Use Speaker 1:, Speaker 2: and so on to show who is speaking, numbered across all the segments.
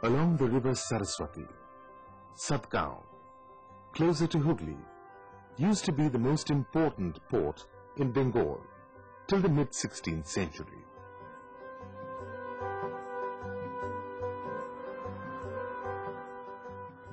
Speaker 1: Along the river Saraswati, Sadgaon, closer to Hooghly, used to be the most important port in Bengal till the mid-16th century.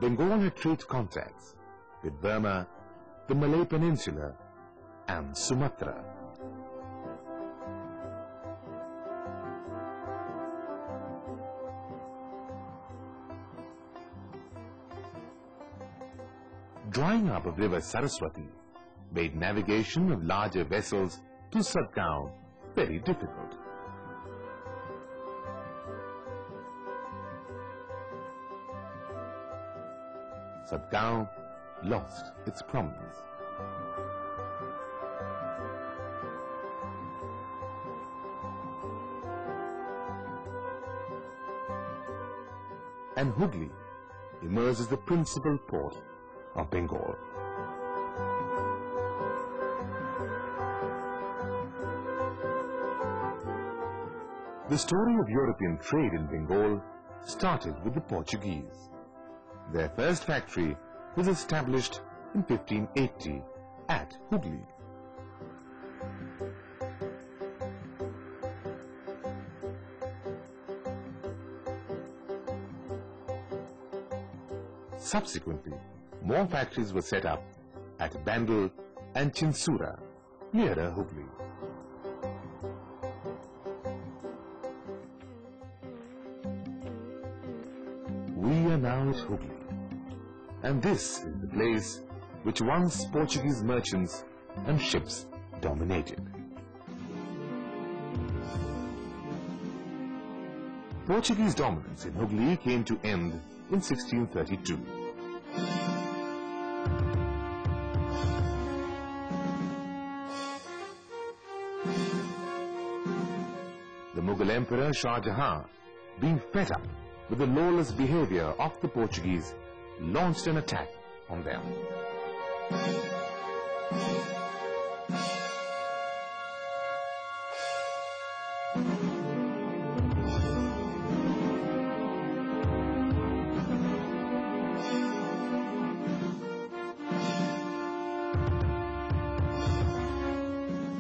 Speaker 1: Bengal had trade contacts with Burma, the Malay Peninsula and Sumatra. Drying up of river Saraswati made navigation of larger vessels to Sadgaon very difficult. Sadgaon lost its prominence. And Hooghly emerged as the principal port of Bengal. The story of European trade in Bengal started with the Portuguese. Their first factory was established in 1580 at Hooghly. Subsequently, more factories were set up at Bengal and Chinsura, nearer Hooghly. We are now at Hooghly, and this is the place which once Portuguese merchants and ships dominated. Portuguese dominance in Hooghly came to end in 1632. The Mughal Emperor Shah Jahan, being fed up with the lawless behavior of the Portuguese, launched an attack on them.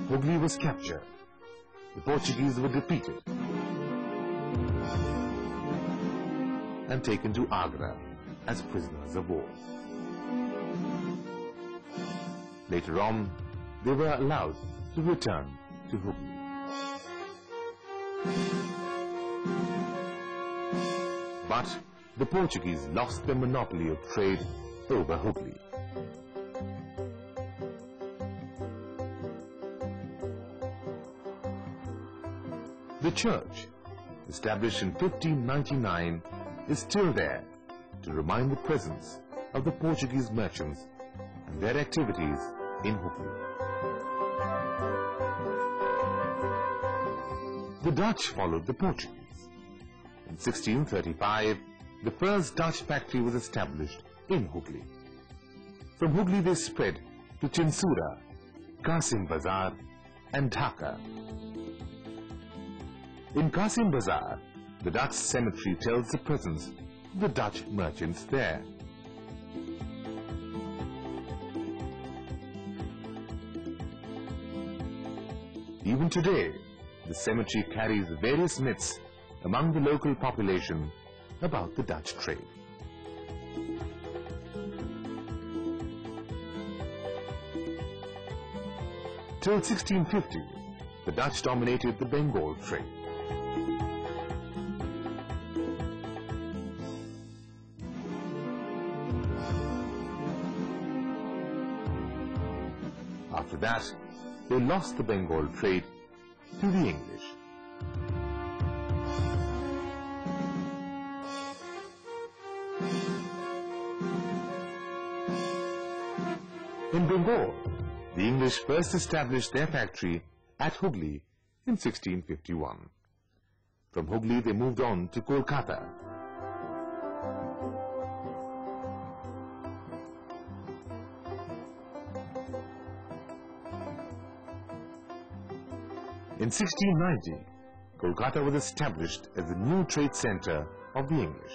Speaker 1: Hooghly was captured. The Portuguese were defeated and taken to Agra as prisoners of war. Later on, they were allowed to return to Hooghly. But the Portuguese lost their monopoly of trade over Hooghly. The church, established in 1599, is still there to remind the presence of the Portuguese merchants and their activities in Hooghly. The Dutch followed the Portuguese. In 1635, the first Dutch factory was established in Hooghly. From Hooghly they spread to Chinsura, Qasim Bazar and Dhaka. In Qasim Bazar, the Dutch cemetery tells the presence of the Dutch merchants there. Even today, the cemetery carries various myths among the local population about the Dutch trade. Till 1650, the Dutch dominated the Bengal trade. After that, they lost the Bengal trade to the English. In Bengal, the English first established their factory at Hooghly in 1651. From Hooghly they moved on to Kolkata. In 1690, Kolkata was established as the new trade center of the English.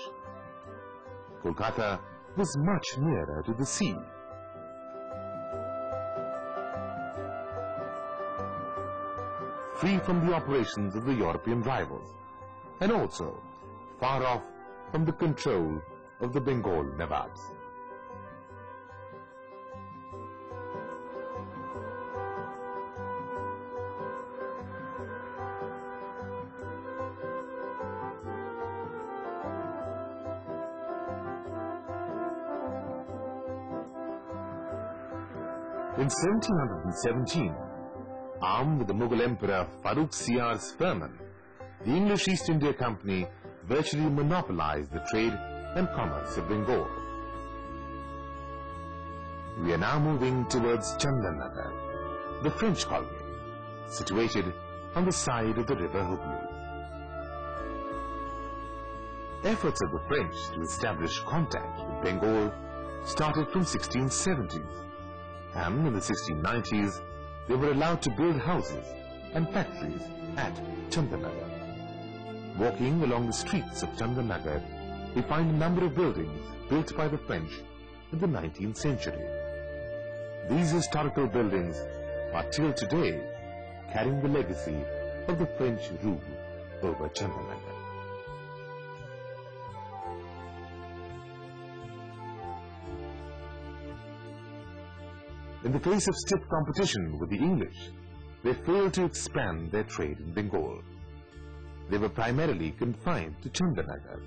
Speaker 1: Kolkata was much nearer to the sea. Free from the operations of the European rivals, and also far off from the control of the Bengal Nawabs. In 1717, armed with the Mughal Emperor Farrukh Siyar's firman, the English East India Company virtually monopolized the trade and commerce of Bengal. We are now moving towards Chandanagar, the French colony, situated on the side of the river Hooghly. Efforts of the French to establish contact with Bengal started from 1670s, and in the 1690s they were allowed to build houses and factories at Chandanagar. Walking along the streets of Chandanagar, we find a number of buildings built by the French in the 19th century. These historical buildings are till today carrying the legacy of the French rule over Chandanagar. In the face of stiff competition with the English, they failed to expand their trade in Bengal. They were primarily confined to Chandanagar.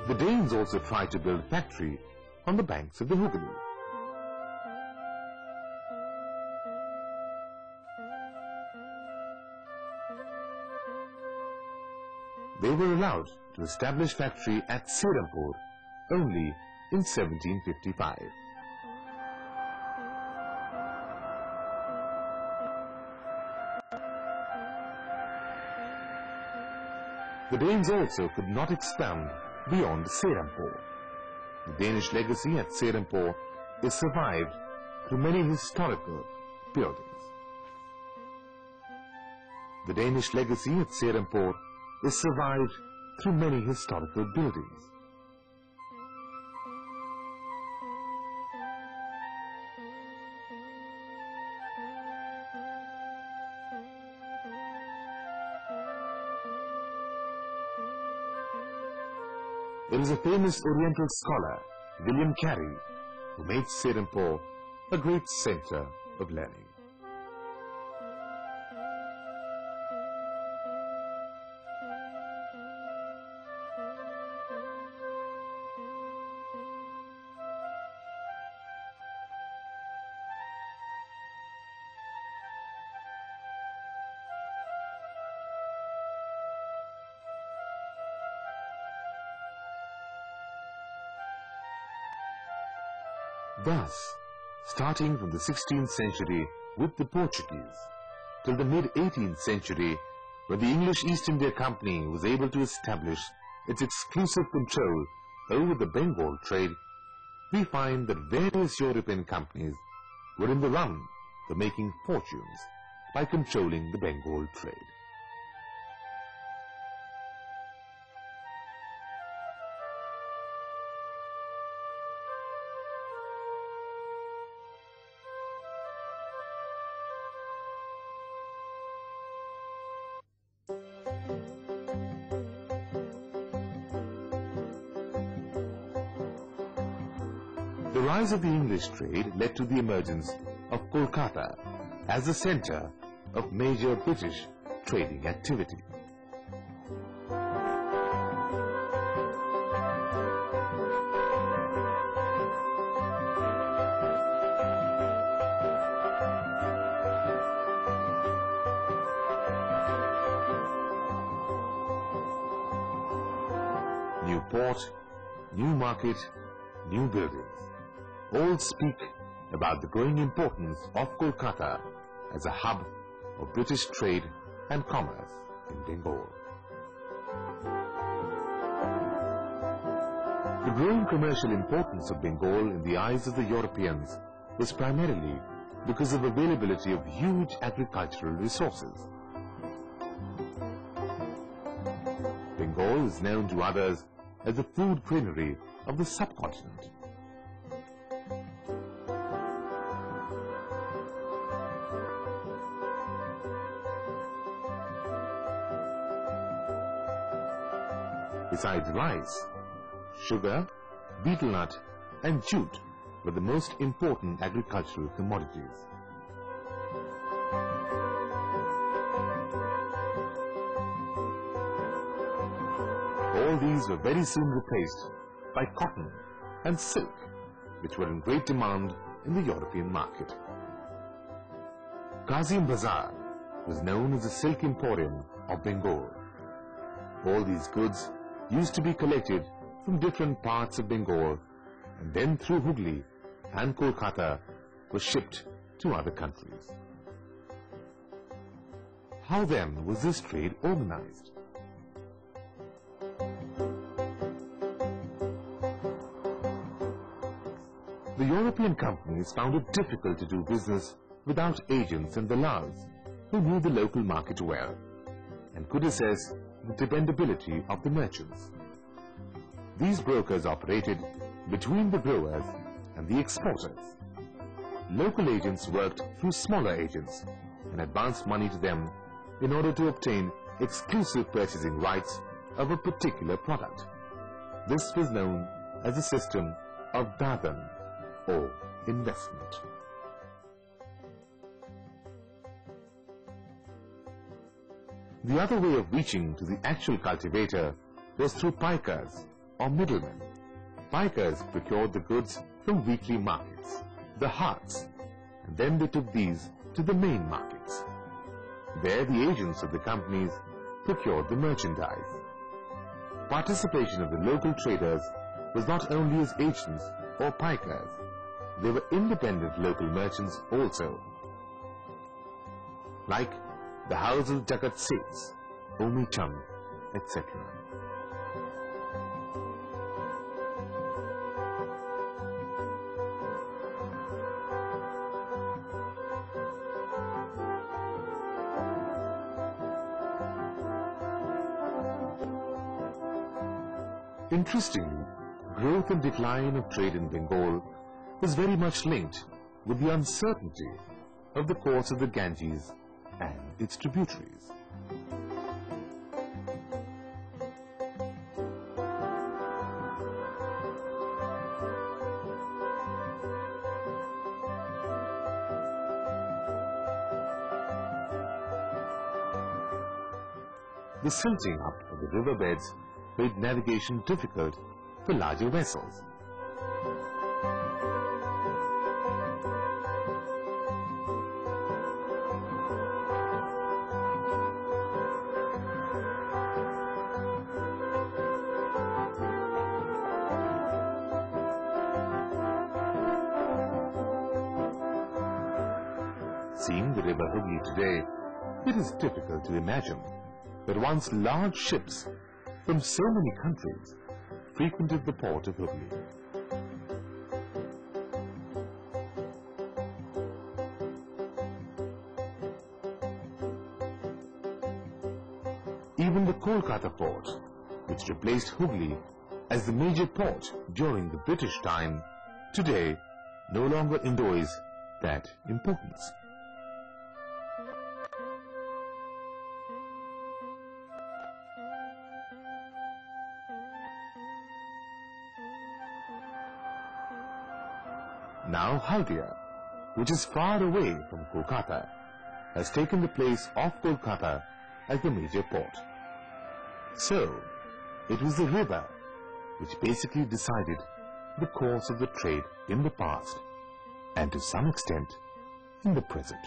Speaker 1: The Danes also tried to build a factory on the banks of the Hooghly. They were allowed to establish factory at Serampur only in 1755. The Danes also could not expand beyond Serampur. The Danish legacy at Serampur is survived through many historical buildings. The Danish legacy at Serampur is survived through many historical buildings. There is a famous Oriental scholar, William Carey, who made Serampur a great center of learning. Thus, starting from the 16th century with the Portuguese, till the mid-18th century, when the English East India Company was able to establish its exclusive control over the Bengal trade, we find that various European companies were in the run for making fortunes by controlling the Bengal trade. The rise of the English trade led to the emergence of Kolkata as the center of major British trading activity. New port, new market, new buildings all speak about the growing importance of Kolkata as a hub of British trade and commerce in Bengal. The growing commercial importance of Bengal in the eyes of the Europeans was primarily because of availability of huge agricultural resources. Bengal is known to others as the food granary of the subcontinent. Besides rice, sugar, betel nut and jute were the most important agricultural commodities. All these were very soon replaced by cotton and silk, which were in great demand in the European market. Kazim Bazar was known as the silk emporium of Bengal. All these goods used to be collected from different parts of Bengal and then through Hooghly and Kolkata were shipped to other countries. How then was this trade organized? The European companies found it difficult to do business without agents and dallals who knew the local market well and could assess the dependability of the merchants. These brokers operated between the growers and the exporters. Local agents worked through smaller agents and advanced money to them in order to obtain exclusive purchasing rights of a particular product. This was known as the system of dadan, or investment. The other way of reaching to the actual cultivator was through pikers or middlemen. Pikers procured the goods from weekly markets, the hats, and then they took these to the main markets. There the agents of the companies procured the merchandise. Participation of the local traders was not only as agents or pikers, they were independent local merchants also, like the house of Jagat Seths, Omi Chand, etc. Interestingly, growth and decline of trade in Bengal was very much linked with the uncertainty of the course of the Ganges and its tributaries. The silting up of the riverbeds made navigation difficult for larger vessels. Seeing the river Hooghly today, it is difficult to imagine that once large ships from so many countries frequented the port of Hooghly. Even the Kolkata port, which replaced Hooghly as the major port during the British time, today no longer enjoys that importance. Now Haldia, which is far away from Kolkata, has taken the place of Kolkata as the major port. So, it was the river which basically decided the course of the trade in the past and to some extent in the present.